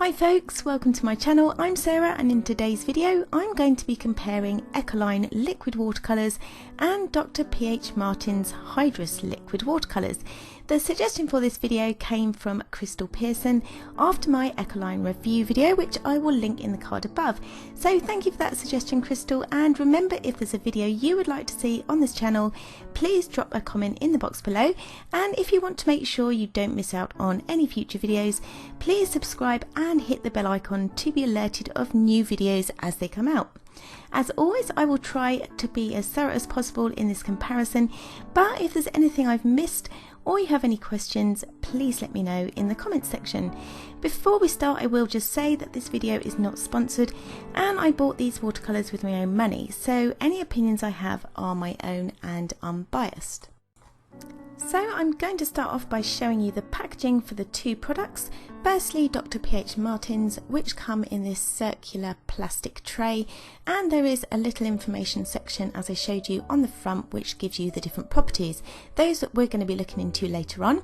Hi folks, welcome to my channel. I'm Sarah and in today's video I'm going to be comparing ECOLINE liquid watercolours and Dr.Ph Martin's HYDRUS liquid watercolours. The suggestion for this video came from Crystal Pearson after my ECOLINE review video, which I will link in the card above. So thank you for that suggestion, Crystal, and remember, if there's a video you would like to see on this channel, please drop a comment in the box below, and if you want to make sure you don't miss out on any future videos, please subscribe and hit the bell icon to be alerted of new videos as they come out. As always, I will try to be as thorough as possible in this comparison, but if there's anything I've missed or you have any questions, please let me know in the comments section. Before we start, I will just say that this video is not sponsored and I bought these watercolours with my own money, so any opinions I have are my own and unbiased. So I'm going to start off by showing you the packaging for the two products. Firstly, Dr.Ph Martin's, which come in this circular plastic tray, and there is a little information section, as I showed you, on the front, which gives you the different properties, those that we're going to be looking into later on.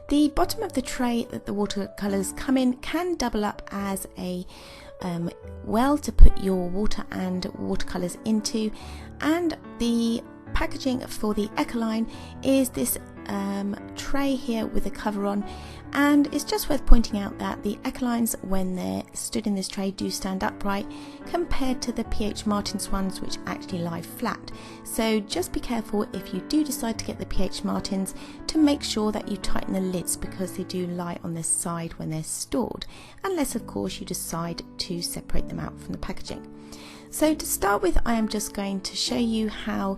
The bottom of the tray that the watercolours come in can double up as a well to put your water and watercolours into, and the packaging for the ECOLINE is this tray here with a cover on, and it's just worth pointing out that the ECOLINEs, when they're stood in this tray, do stand upright compared to the Ph Martin's ones, which actually lie flat. So just be careful if you do decide to get the Ph Martin's to make sure that you tighten the lids, because they do lie on this side when they're stored, unless of course you decide to separate them out from the packaging. So to start with, I am just going to show you how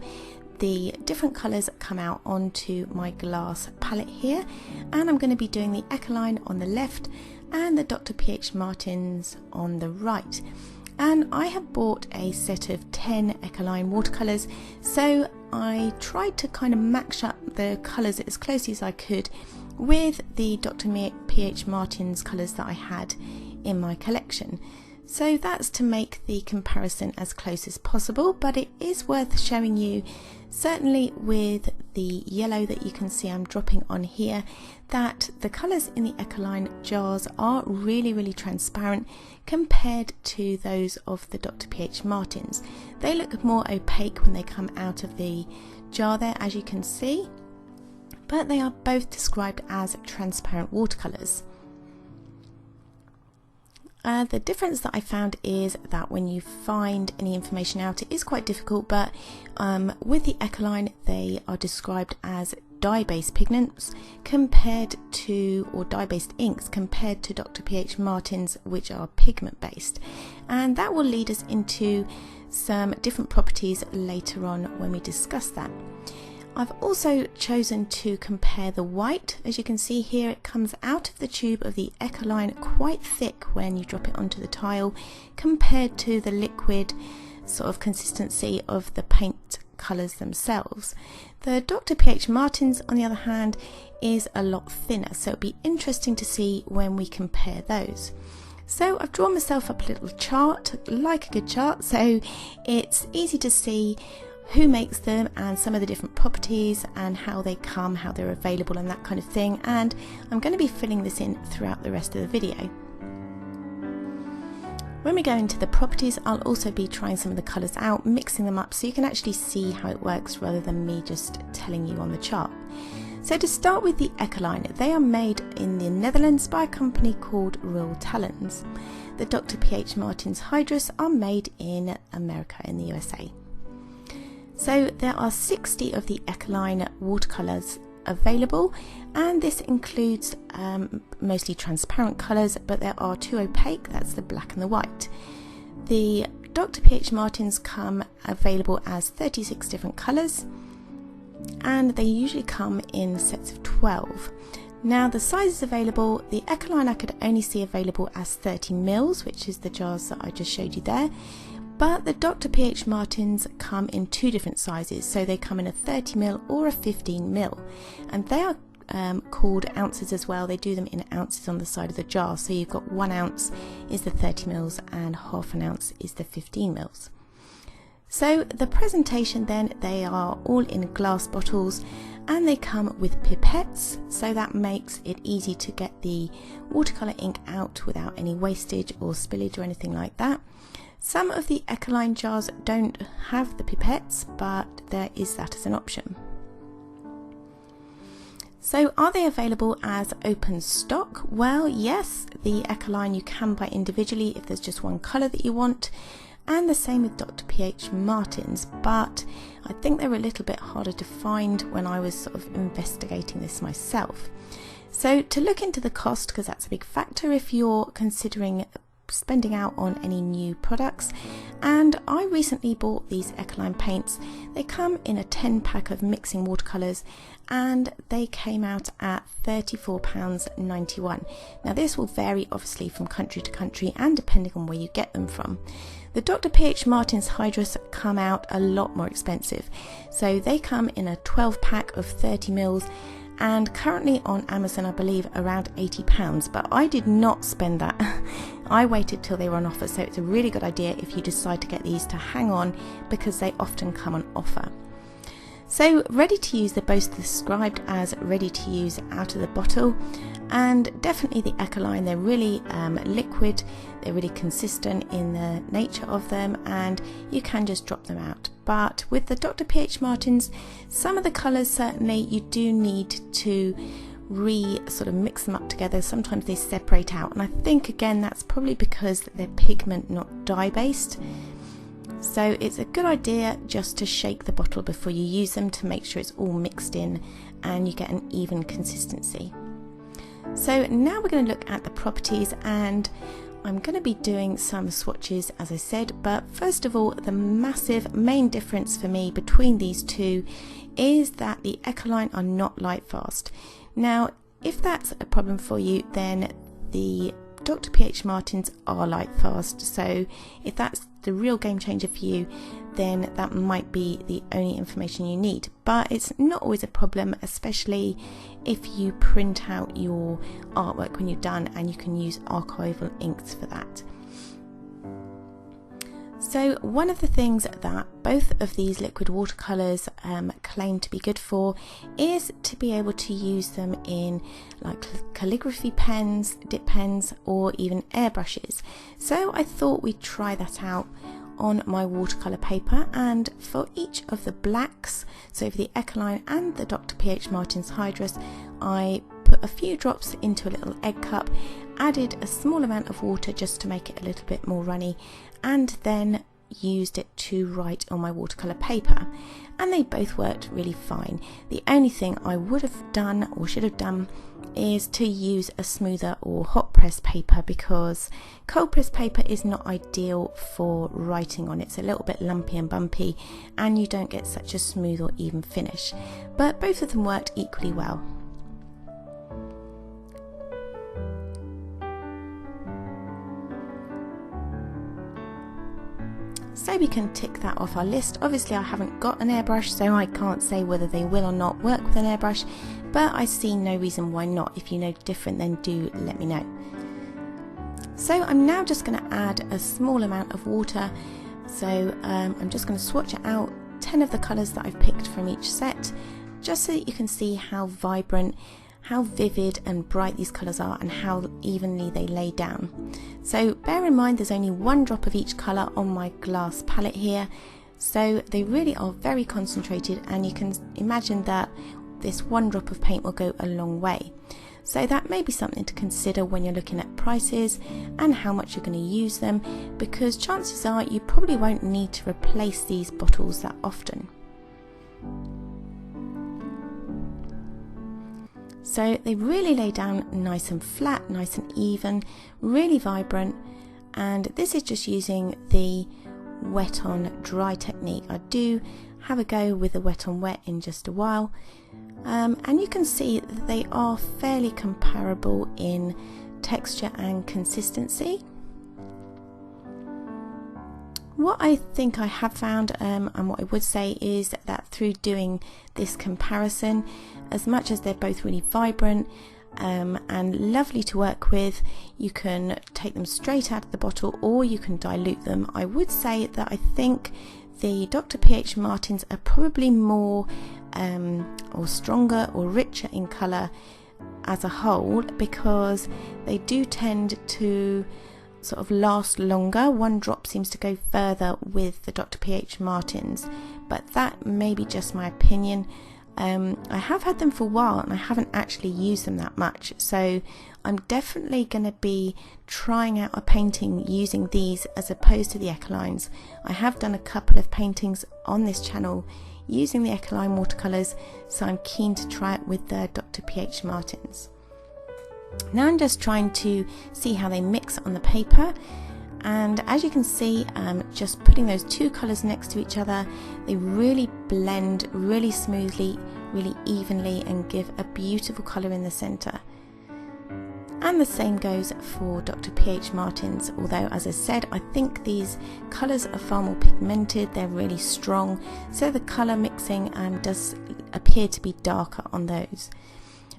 the different colours come out onto my glass palette here, and I'm going to be doing the ECOLINE on the left and the Dr.Ph Martin's on the right. And I have bought a set of 10 ECOLINE watercolours, so I tried to kind of match up the colours as closely as I could with the Dr.Ph Martin's colours that I had in my collection. So that's to make the comparison as close as possible, but it is worth showing you, certainly with the yellow that you can see I'm dropping on here, that the colours in the ECOLINE jars are really transparent compared to those of the Dr.Ph Martin's. They look more opaque when they come out of the jar there, as you can see, but they are both described as transparent watercolours. The difference that I found is that when you find any information out, it is quite difficult, but with the ECOLINE, they are described as dye-based pigments compared to, or dye-based inks compared to Dr.Ph Martin's, which are pigment-based. And that will lead us into some different properties later on when we discuss that. I've also chosen to compare the white. As you can see here, it comes out of the tube of the ECOLINE quite thick when you drop it onto the tile, compared to the liquid sort of consistency of the paint colours themselves. The Dr.Ph Martin's, on the other hand, is a lot thinner, so it'll be interesting to see when we compare those. So I've drawn myself up a little chart, like a good chart, so it's easy to see who makes them and some of the different properties and how they come, how they're available and that kind of thing, and I'm going to be filling this in throughout the rest of the video. When we go into the properties, I'll also be trying some of the colours out, mixing them up so you can actually see how it works rather than me just telling you on the chart. So to start with the ECOLINE, they are made in the Netherlands by a company called Talens. The Dr.Ph Martin's HYDRUS are made in America, in the USA. So there are 60 of the ECOLINE watercolours available, and this includes mostly transparent colours, but there are two opaque, that's the black and the white. The Dr.Ph Martin's come available as 36 different colours, and they usually come in sets of 12. Now the sizes available, the ECOLINE I could only see available as 30 mils, which is the jars that I just showed you there. But the Dr.Ph Martin's come in two different sizes, so they come in a 30ml or a 15ml, and they are called ounces as well. They do them in ounces on the side of the jar, so you've got 1 ounce is the 30ml and half an ounce is the 15ml. So the presentation then, they are all in glass bottles, and they come with pipettes, so that makes it easy to get the watercolour ink out without any wastage or spillage or anything like that. Some of the ECOLINE jars don't have the pipettes, but there is that as an option. So are they available as open stock? Well, yes, the ECOLINE you can buy individually if there's just one colour that you want, and the same with Dr.Ph Martens, but I think they were a little bit harder to find when I was sort of investigating this myself. So to look into the cost, because that's a big factor if you're considering spending out on any new products, and I recently bought these ECOLINE paints. They come in a 10 pack of mixing watercolours, and they came out at £34.91. Now this will vary obviously from country to country and depending on where you get them from. The Dr.Ph Martens HYDRUS come out a lot more expensive, so they come in a 12 pack of 30 mils, and currently on Amazon I believe around £80, but I did not spend that. I waited till they were on offer, so it's a really good idea if you decide to get these to hang on, because they often come on offer. So ready to use, they're both described as ready to use out of the bottle, and definitely the ECOLINE, they're really liquid, they're really consistent in the nature of them, and you can just drop them out. But with the Dr.Ph Martens, some of the colours certainly you do need to sort of mix them up together. Sometimes they separate out, and I think again that's probably because they're pigment, not dye based. So it's a good idea just to shake the bottle before you use them to make sure it's all mixed in and you get an even consistency. So now we're going to look at the properties, and I'm going to be doing some swatches as I said, but first of all, the massive main difference for me between these two is that the ECOLINE are not light fast. Now if that's a problem for you, then the Dr.Ph Martens are light fast, so if that's the real game changer for you, then that might be the only information you need. But it's not always a problem, especially if you print out your artwork when you're done, and you can use archival inks for that. So one of the things that both of these liquid watercolours claim to be good for is to be able to use them in like calligraphy pens, dip pens, or even airbrushes. So I thought we'd try that out on my watercolour paper, and for each of the blacks, so for the ECOLINE and the Dr.Ph Martens HYDRUS, I put a few drops into a little egg cup, added a small amount of water just to make it a little bit more runny, and then used it to write on my watercolour paper, and they both worked really fine. The only thing I would have done or should have done is to use a smoother or hot press paper, because cold press paper is not ideal for writing on. It's a little bit lumpy and bumpy, and you don't get such a smooth or even finish, but both of them worked equally well. So we can tick that off our list. Obviously I haven't got an airbrush, so I can't say whether they will or not work with an airbrush, but I see no reason why not. If you know different, then do let me know. So I'm now just going to add a small amount of water. So I'm just going to swatch out 10 of the colours that I've picked from each set, just so that you can see how vibrant, how vivid and bright these colours are, and how evenly they lay down. So bear in mind there's only one drop of each colour on my glass palette here, so they really are very concentrated, and you can imagine that this one drop of paint will go a long way. So that may be something to consider when you're looking at prices and how much you're going to use them, because chances are you probably won't need to replace these bottles that often. So they really lay down nice and flat, nice and even, really vibrant, and this is just using the wet on dry technique. I do have a go with the wet on wet in just a while, and you can see that they are fairly comparable in texture and consistency. What I think I have found, and what I would say, is that through doing this comparison, as much as they're both really vibrant and lovely to work with, you can take them straight out of the bottle or you can dilute them. I would say that I think the Dr.Ph Martins are probably more or stronger or richer in colour as a whole, because they do tend to sort of last longer. One drop seems to go further with the Dr.Ph Martins, but that may be just my opinion. I have had them for a while and I haven't actually used them that much, so I'm definitely going to be trying out a painting using these as opposed to the Ecolines. I have done a couple of paintings on this channel using the Ecoline watercolours, so I'm keen to try it with the Dr.Ph Martins. Now I'm just trying to see how they mix on the paper, and as you can see, just putting those two colours next to each other, they really blend really smoothly, really evenly, and give a beautiful colour in the centre. And the same goes for Dr.Ph Martins, although as I said, I think these colours are far more pigmented, they're really strong, so the colour mixing does appear to be darker on those.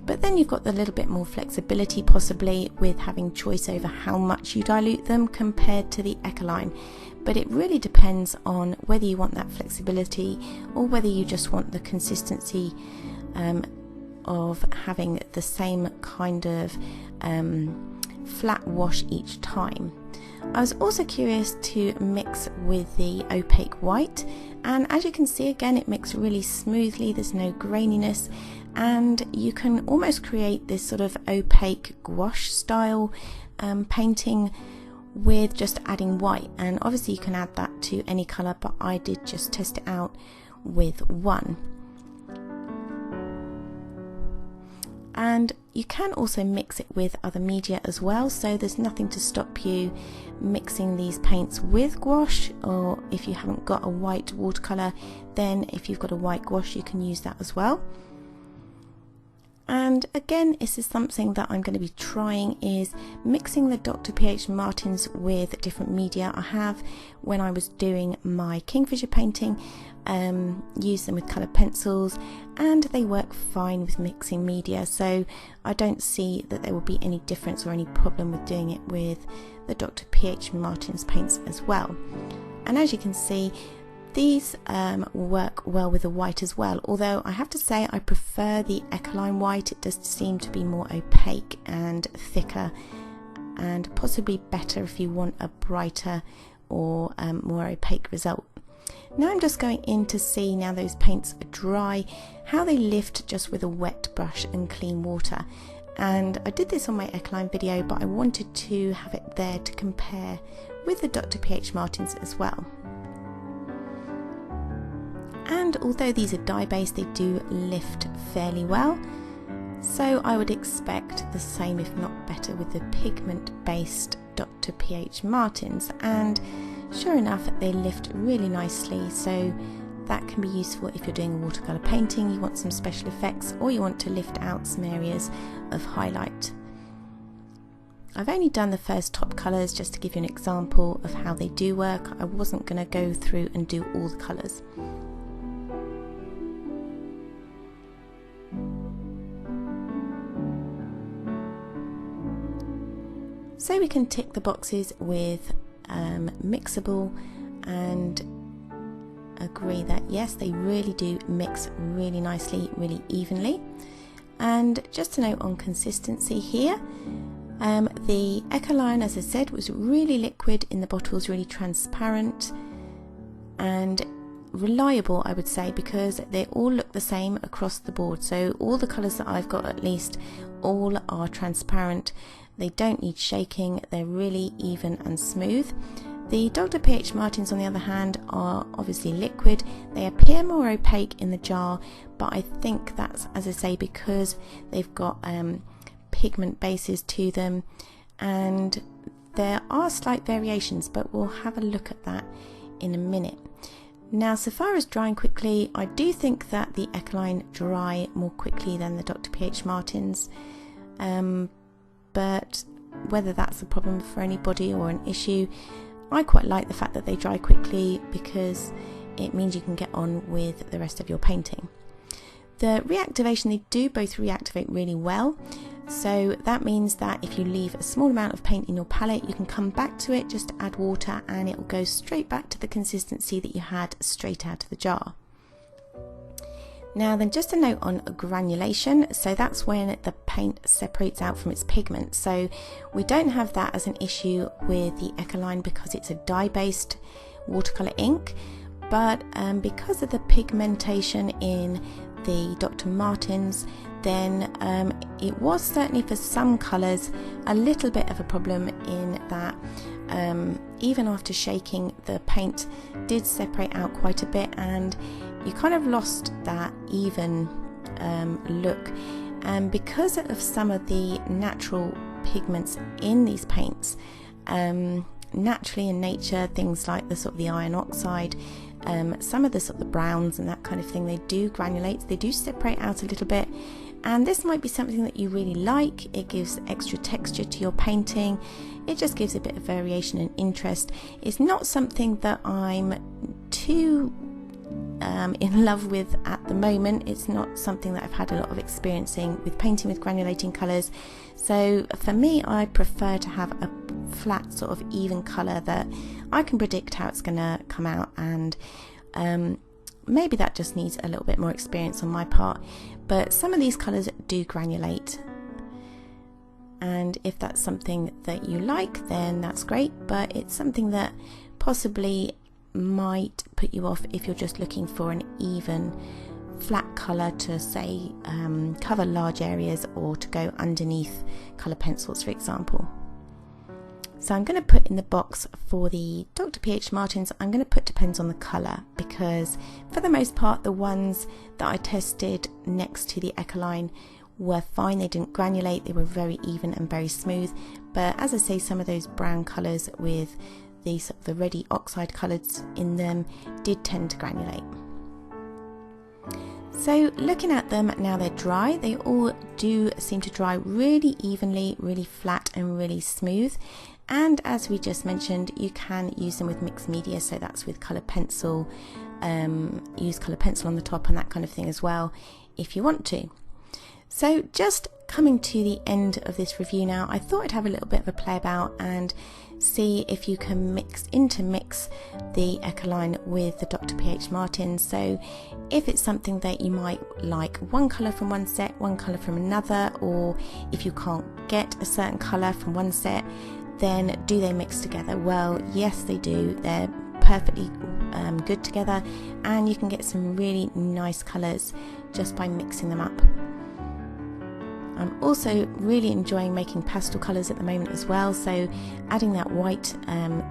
But then you've got the little bit more flexibility possibly with having choice over how much you dilute them compared to the Ecoline. But it really depends on whether you want that flexibility or whether you just want the consistency of having the same kind of flat wash each time. I was also curious to mix with the opaque white, and as you can see, again, it mixed really smoothly, there's no graininess, and you can almost create this sort of opaque gouache style painting with just adding white. And obviously you can add that to any colour, but I did just test it out with one. And you can also mix it with other media as well, so there's nothing to stop you mixing these paints with gouache, or if you haven't got a white watercolour, then if you've got a white gouache you can use that as well. And again, this is something that I'm going to be trying, is mixing the Dr.Ph Martins with different media. I have, when I was doing my Kingfisher painting, used them with coloured pencils, and they work fine with mixing media, so I don't see that there will be any difference or any problem with doing it with the Dr.Ph Martins paints as well. And as you can see, these work well with the white as well, although I have to say I prefer the Ecoline white. It does seem to be more opaque and thicker, and possibly better if you want a brighter or more opaque result. Now I'm just going in to see, now those paints are dry, how they lift just with a wet brush and clean water. And I did this on my Ecoline video, but I wanted to have it there to compare with the Dr.Ph Martins as well. And although these are dye-based, they do lift fairly well, so I would expect the same, if not better, with the pigment-based Dr.Ph Martins. And sure enough, they lift really nicely, so that can be useful if you're doing a watercolour painting, you want some special effects, or you want to lift out some areas of highlight. I've only done the first top colours just to give you an example of how they do work. I wasn't going to go through and do all the colours. So we can tick the boxes with mixable and agree that yes, they really do mix really nicely, really evenly. And just to note on consistency here, the Ecoline, as I said, was really liquid in the bottle, was really transparent and reliable, I would say, because they all look the same across the board. So all the colours that I've got, at least, all are transparent. They don't need shaking, they're really even and smooth. The Dr.Ph Martins, on the other hand, are obviously liquid. They appear more opaque in the jar, but I think that's, as I say, because they've got pigment bases to them, and there are slight variations, but we'll have a look at that in a minute. Now, so far as drying quickly, I do think that the Ecoline dry more quickly than the Dr.Ph Martins. But whether that's a problem for anybody or an issue, I quite like the fact that they dry quickly because it means you can get on with the rest of your painting. The reactivation, they do both reactivate really well. So that means that if you leave a small amount of paint in your palette, you can come back to it, just add water, and it will go straight back to the consistency that you had straight out of the jar. Now then, just a note on granulation. So that's when the paint separates out from its pigment. So we don't have that as an issue with the ECOLINE because it's a dye-based watercolor ink, but because of the pigmentation in the Dr. Martens, then it was certainly for some colours a little bit of a problem in that even after shaking, the paint did separate out quite a bit and you kind of lost that even look. And because of some of the natural pigments in these paints, naturally in nature, things like the iron oxide, some of the browns and that kind of thing, they do granulate, they do separate out a little bit, and this might be something that you really like. It gives extra texture to your painting, it just gives a bit of variation and interest. It's not something that I'm too in love with at the moment. It's not something that I've had a lot of experiencing with painting with granulating colours, so for me I prefer to have a flat sort of even colour that I can predict how it's going to come out, and maybe that just needs a little bit more experience on my part. But some of these colours do granulate, and if that's something that you like, then that's great, but it's something that possibly might put you off if you're just looking for an even flat colour to say cover large areas or to go underneath colour pencils, for example. So I'm going to put in the box for the Dr.Ph Martens, I'm going to put depends on the colour, because for the most part the ones that I tested next to the ECOLINE were fine, they didn't granulate, they were very even and very smooth. But as I say, some of those brown colours with the reddy oxide colours in them did tend to granulate. So looking at them now they're dry, they all do seem to dry really evenly, really flat and really smooth. And as we just mentioned, you can use them with mixed media, so that's with colour pencil, use colour pencil on the top and that kind of thing as well if you want to. So just coming to the end of this review now, I thought I'd have a little bit of a play about and see if you can intermix the ECOLINE with the Dr.Ph Martens. So if it's something that you might like one colour from one set, one colour from another, or if you can't get a certain colour from one set, then do they mix together? Well, yes they do. They're perfectly good together, and you can get some really nice colours just by mixing them up. I'm also really enjoying making pastel colours at the moment as well, so adding that white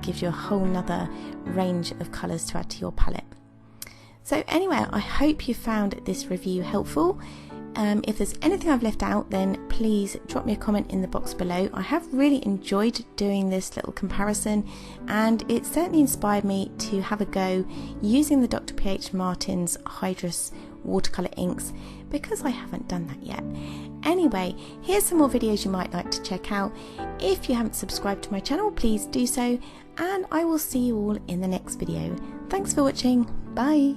gives you a whole nother range of colours to add to your palette. So anyway, I hope you found this review helpful. If there's anything I've left out, then please drop me a comment in the box below. I have really enjoyed doing this little comparison, and it certainly inspired me to have a go using the Dr.Ph Martens HYDRUS watercolour inks, because I haven't done that yet. Anyway, here's some more videos you might like to check out. If you haven't subscribed to my channel, please do so, and I will see you all in the next video. Thanks for watching. Bye.